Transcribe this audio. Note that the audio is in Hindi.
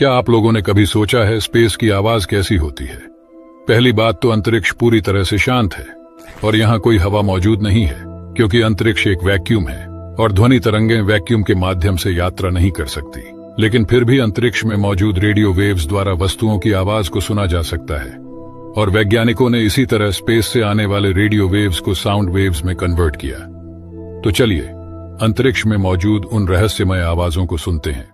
क्या आप लोगों ने कभी सोचा है स्पेस की आवाज कैसी होती है? पहली बात तो अंतरिक्ष पूरी तरह से शांत है और यहाँ कोई हवा मौजूद नहीं है, क्योंकि अंतरिक्ष एक वैक्यूम है और ध्वनि तरंगें वैक्यूम के माध्यम से यात्रा नहीं कर सकती। लेकिन फिर भी अंतरिक्ष में मौजूद रेडियो वेव्स द्वारा वस्तुओं की आवाज को सुना जा सकता है और वैज्ञानिकों ने इसी तरह स्पेस से आने वाले रेडियो वेव्स को साउंड वेव्स में कन्वर्ट किया। तो चलिए अंतरिक्ष में मौजूद उन रहस्यमय आवाजों को सुनते हैं।